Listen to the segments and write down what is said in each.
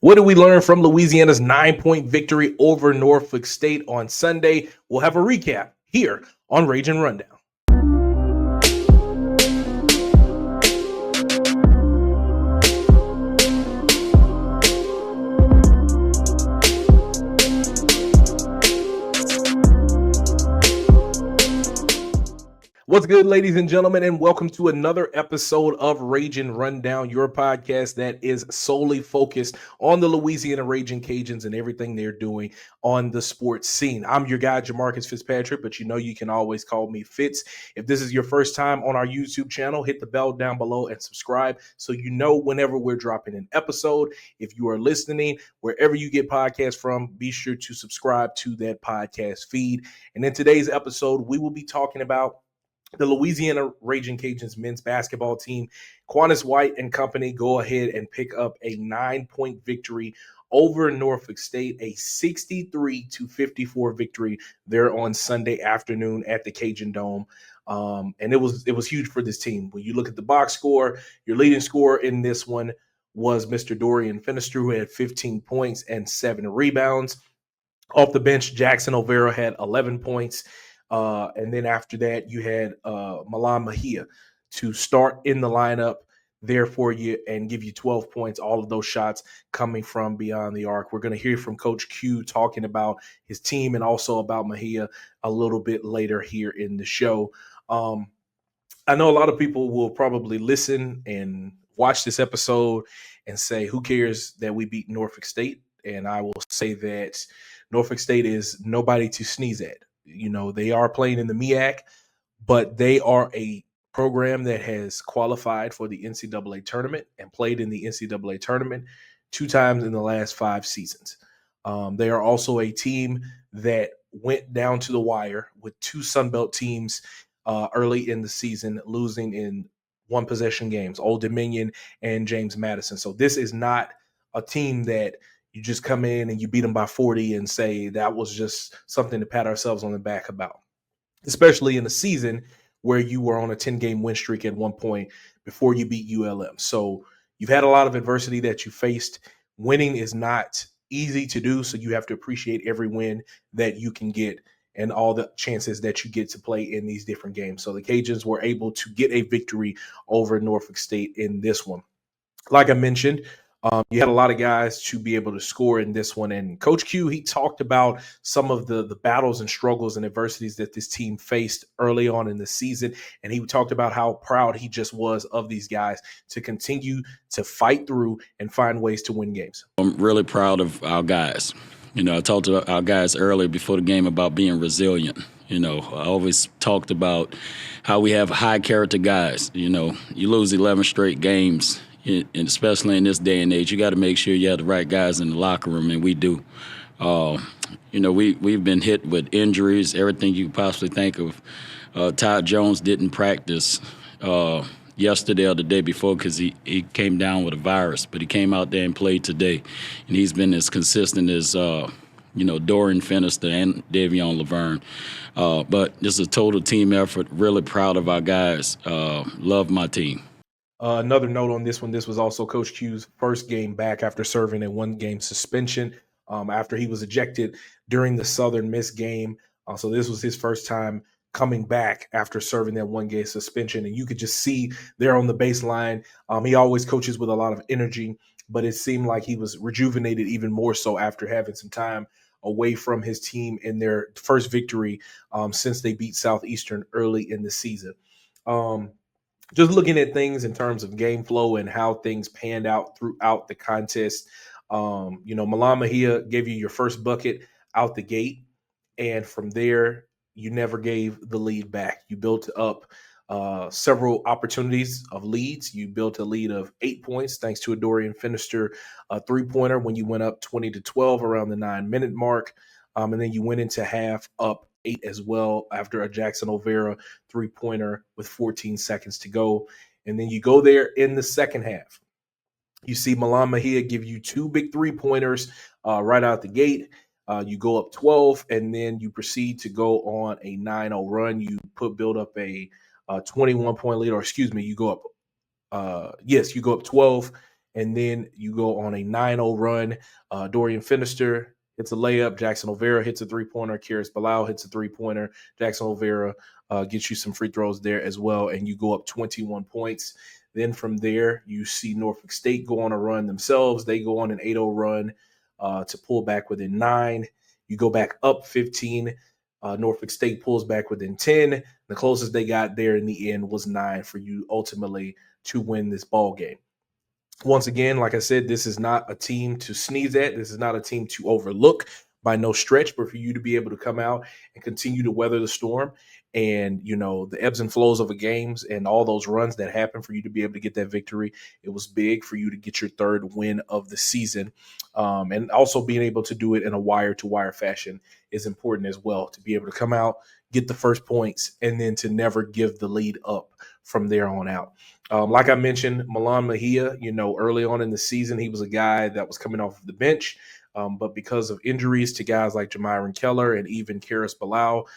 What did we learn from Louisiana's 9-point victory over Norfolk State on Sunday? We'll have a recap here on Ragin Rundown. What's good, ladies and gentlemen, and welcome to another episode of Ragin Rundown, your podcast that is solely focused on the Louisiana Ragin Cajuns and everything they're doing on the sports scene. I'm your guy, Jamarcus Fitzpatrick, but you know you can always call me Fitz. If this is your first time on our YouTube channel, hit the bell down below and subscribe so you know whenever we're dropping an episode. If you are listening, wherever you get podcasts from, be sure to subscribe to that podcast feed. And in today's episode, we will be talking about the Louisiana Ragin Cajuns men's basketball team. Quantas White and company go ahead and pick up a 9-point victory over Norfolk State, a 63-54 victory there on Sunday afternoon at the Cajundome. And it was huge for this team. When you look at the box score, your leading scorer in this one was Mr. Dorian Finister, who had 15 points and 7 rebounds. Off the bench, Jackson Olvera had 11 points. And then after that, you had Milan Mejia to start in the lineup there for you and give you 12 points, all of those shots coming from beyond the arc. We're going to hear from Coach Q talking about his team and also about Mejia a little bit later here in the show. I know a lot of people will probably listen and watch this episode and say, who cares that we beat Norfolk State? And I will say that Norfolk State is nobody to sneeze at. You know, they are playing in the MEAC, but they are a program that has qualified for the NCAA tournament and played in the NCAA tournament 2 times in the last 5 seasons. They are also a team that went down to the wire with 2 Sunbelt teams early in the season, losing in 1-possession games, Old Dominion and James Madison. So this is not a team that you just come in and you beat them by 40 and say that was just something to pat ourselves on the back about, especially in a season where you were on a 10-game win streak at one point before you beat ULM. So you've had a lot of adversity that you faced. Winning is not easy to do, so you have to appreciate every win that you can get and all the chances that you get to play in these different games. So the Cajuns were able to get a victory over Norfolk State in this one. Like I mentioned, you had a lot of guys to be able to score in this one. And Coach Q, he talked about some of the battles and struggles and adversities that this team faced early on in the season. And he talked about how proud he just was of these guys to continue to fight through and find ways to win games. I'm really proud of our guys. You know, I talked to our guys earlier before the game about being resilient. You know, I always talked about how we have high character guys. You know, you lose 11 straight games. And especially in this day and age, you got to make sure you have the right guys in the locker room, and we do. You know, we've been hit with injuries, everything you could possibly think of. Todd Jones didn't practice yesterday or the day before because he came down with a virus, but he came out there and played today. And he's been as consistent as, Dorian Finister and Davion Laverne. But this is a total team effort. Really proud of our guys. Love my team. Another note on this one, this was also Coach Q's first game back after serving a 1-game suspension after he was ejected during the Southern Miss game. So this was his first time coming back after serving that 1-game suspension. And you could just see there on the baseline, he always coaches with a lot of energy, but it seemed like he was rejuvenated even more so after having some time away from his team in their first victory since they beat Southeastern early in the season. Just looking at things in terms of game flow and how things panned out throughout the contest, Milan Mejia gave you your first bucket out the gate, and from there, you never gave the lead back. You built up several opportunities of leads. You built a lead of 8 points thanks to a Dorian Finister 3-pointer when you went up 20-12 around the 9-minute mark, and then you went into half up 8 as well after a Jackson Olvera 3-pointer with 14 seconds to go. And then you go there in the second half. You see Milan Mejia give you 2 big 3-pointers right out the gate. You go up 12, and then you proceed to go on a 9-0 run. You build up a 21-point lead, or excuse me, you go up 12, And then you go on a 9-0 run. Dorian Finister hits a layup. Jackson O'Vera hits a three-pointer. Karis Bilal hits a three-pointer. Jackson O'Vera gets you some free throws there as well, and you go up 21 points. Then from there, you see Norfolk State go on a run themselves. They go on an 8-0 run to pull back within 9. You go back up 15. Norfolk State pulls back within 10. The closest they got there in the end was 9 for you ultimately to win this ball game. Once again, like I said, this is not a team to sneeze at. This is not a team to overlook by no stretch, but for you to be able to come out and continue to weather the storm and, the ebbs and flows of the games and all those runs that happen for you to be able to get that victory. It was big for you to get your third win of the season. And also being able to do it in a wire-to-wire fashion is important as well, to be able to come out, get the first points, and then to never give the lead up from there on out. Like I mentioned, Milan Mejia, early on in the season, he was a guy that was coming off of the bench. But because of injuries to guys like Jamiron Keller and even Karis Bilal,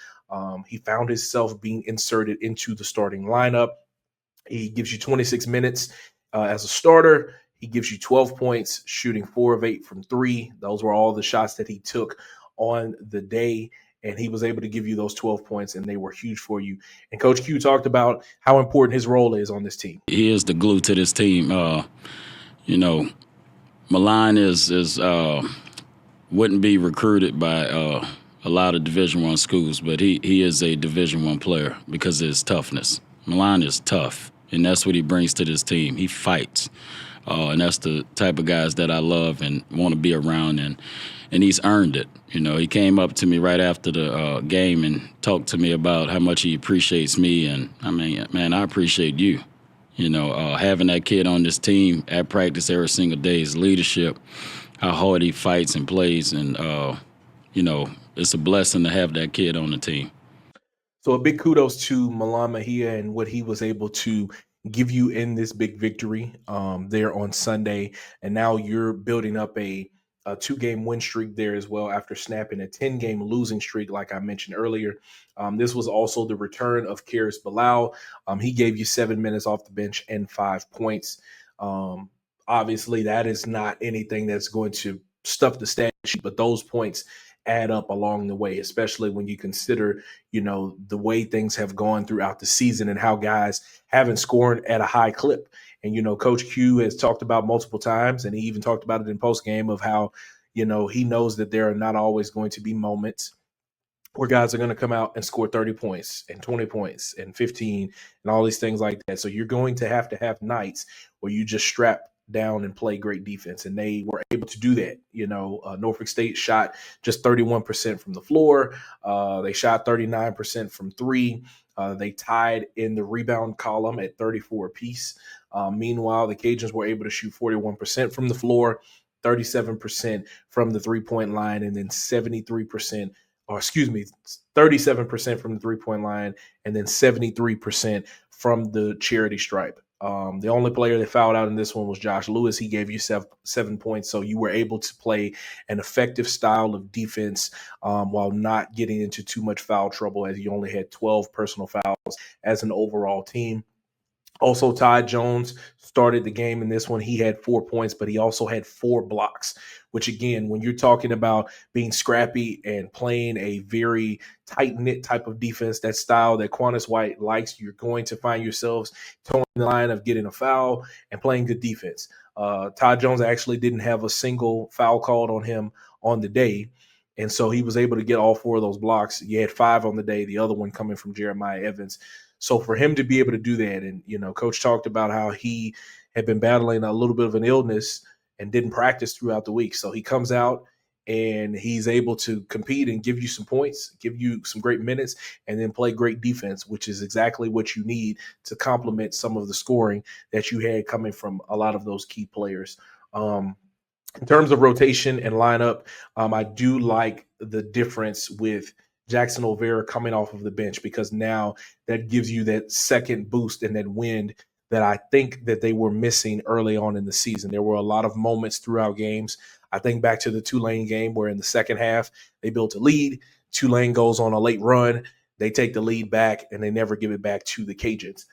he found himself being inserted into the starting lineup. He gives you 26 minutes as a starter. He gives you 12 points, shooting 4 of 8 from 3. Those were all the shots that he took on the day, and he was able to give you those 12 points, and they were huge for you. And Coach Q talked about how important his role is on this team. He is the glue to this team. Milan wouldn't be recruited by a lot of Division I schools, but he is a Division I player because of his toughness. Milan is tough, and that's what he brings to this team. He fights, and that's the type of guys that I love and want to be around, and he's earned it. He came up to me right after the game and talked to me about how much he appreciates me, and I mean, man, I appreciate you. Having that kid on this team at practice every single day, his leadership, how hard he fights and plays, and it's a blessing to have that kid on the team. So a big kudos to Milan Mejia and what he was able to give you in this big victory there on Sunday. And now you're building up a 2-game win streak there as well after snapping a 10-game losing streak, like I mentioned earlier. This was also the return of Karis Bilal. He gave you 7 minutes off the bench and 5 points. Obviously, that is not anything that's going to stuff the stat sheet, but those points add up along the way, especially when you consider, the way things have gone throughout the season and how guys haven't scored at a high clip. And, Coach Q has talked about multiple times, and he even talked about it in post game of how, he knows that there are not always going to be moments where guys are going to come out and score 30 points and 20 points and 15 and all these things like that. So you're going to have nights where you just strap down and play great defense. And they were able to do that. Norfolk State shot just 31% from the floor. They shot 39% from 3. They tied in the rebound column at 34 apiece. Meanwhile, the Cajuns were able to shoot 41% from the floor, 37% from the three-point line, and then 37% from the three-point line, and then 73% from the charity stripe. The only player that fouled out in this one was Josh Lewis. He gave you 7 points, so you were able to play an effective style of defense while not getting into too much foul trouble, as you only had 12 personal fouls as an overall team. Also, Ty Jones started the game in this one. He had 4 points, but he also had 4 blocks, which, again, when you're talking about being scrappy and playing a very tight-knit type of defense, that style that Quantas White likes, you're going to find yourselves towing the line of getting a foul and playing good defense. Ty Jones actually didn't have a single foul called on him on the day, and so he was able to get all 4 of those blocks. He had 5 on the day, the other one coming from Jeremiah Evans. So for him to be able to do that, and, Coach talked about how he had been battling a little bit of an illness and didn't practice throughout the week. So he comes out and he's able to compete and give you some points, give you some great minutes, and then play great defense, which is exactly what you need to complement some of the scoring that you had coming from a lot of those key players. In terms of rotation and lineup, I do like the difference with Jackson O'Vera coming off of the bench, because now that gives you that second boost and that wind that I think that they were missing early on in the season. There were a lot of moments throughout games. I think back to the Tulane game where in the second half they built a lead. Tulane goes on a late run. They take the lead back and they never give it back to the Cajuns.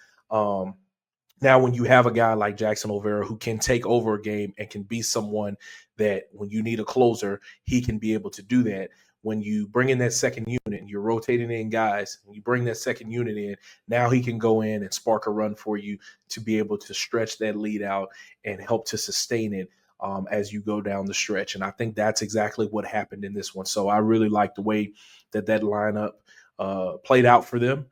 Now, when you have a guy like Jackson Olvera who can take over a game and can be someone that when you need a closer, he can be able to do that. When you bring in that second unit and you're rotating in guys, and you bring that second unit in, now he can go in and spark a run for you to be able to stretch that lead out and help to sustain it as you go down the stretch. And I think that's exactly what happened in this one. So I really like the way that lineup played out for them.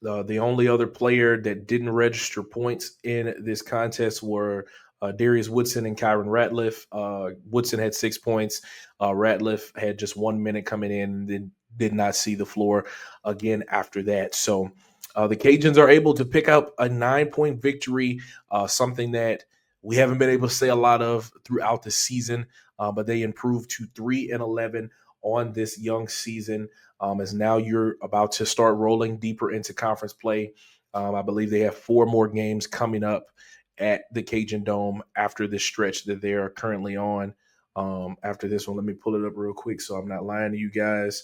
The only other player that didn't register points in this contest were Darius Woodson and Kyron Ratliff. Woodson had 6 points. Ratliff had just 1 minute coming in and then did not see the floor again after that. So the Cajuns are able to pick up a 9-point victory, something that we haven't been able to say a lot of throughout the season, but they improved to 3-11 on this young season. As now you're about to start rolling deeper into conference play. I believe they have 4 more games coming up at the Cajundome after this stretch that they are currently on. After this one, let me pull it up real quick so I'm not lying to you guys.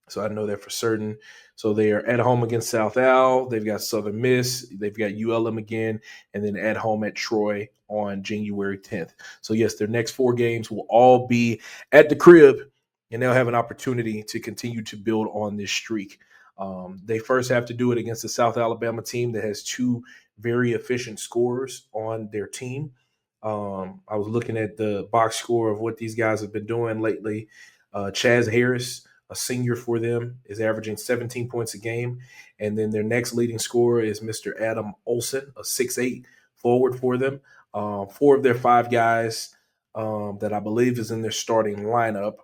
So I know that for certain. So they are at home against South Al. They've got Southern Miss. They've got ULM again, and then at home at Troy on January 10th. So yes, their next 4 games will all be at the crib, and they'll have an opportunity to continue to build on this streak. They first have to do it against the South Alabama team that has 2 very efficient scorers on their team. I was looking at the box score of what these guys have been doing lately. Chaz Harris, a senior for them, is averaging 17 points a game. And then their next leading scorer is Mr. Adam Olson, a 6'8" forward for them. 4 of their 5 guys that I believe is in their starting lineup,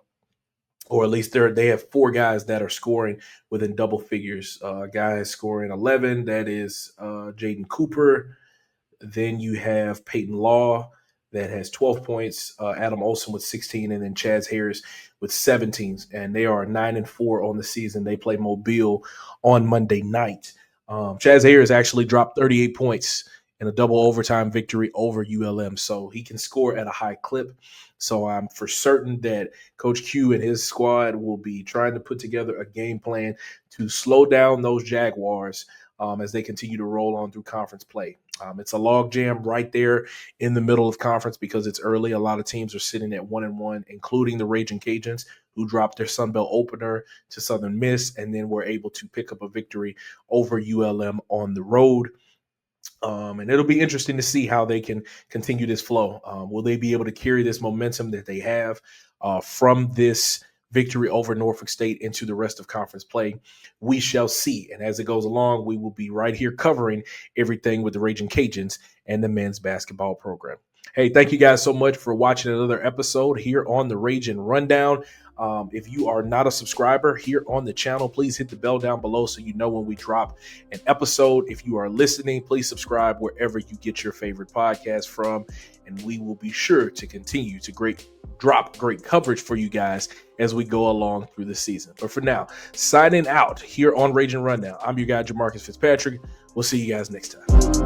or at least they have 4 guys that are scoring within double figures. Guy is scoring 11. That is Jaden Cooper. Then you have Peyton Law that has 12 points, Adam Olson with 16, and then Chaz Harris with 17. And they are 9-4 on the season. They play Mobile on Monday night. Chaz Harris actually dropped 38 points in a double overtime victory over ULM. So he can score at a high clip. So I'm for certain that Coach Q and his squad will be trying to put together a game plan to slow down those Jaguars as they continue to roll on through conference play. It's a log jam right there in the middle of conference because it's early. A lot of teams are sitting at 1-1, including the Ragin Cajuns, who dropped their Sun Belt opener to Southern Miss and then were able to pick up a victory over ULM on the road. And it'll be interesting to see how they can continue this flow. Will they be able to carry this momentum that they have from this victory over Norfolk State into the rest of conference play? We shall see. And as it goes along, we will be right here covering everything with the Ragin Cajuns and the men's basketball program. Hey, thank you guys so much for watching another episode here on the Ragin Rundown. If you are not a subscriber here on the channel, please hit the bell down below so you know when we drop an episode. If you are listening, please subscribe wherever you get your favorite podcast from, and we will be sure to continue to drop great coverage for you guys as we go along through the season. But for now, signing out here on Ragin Rundown, I'm your guy, Jamarcus Fitzpatrick. We'll see you guys next time.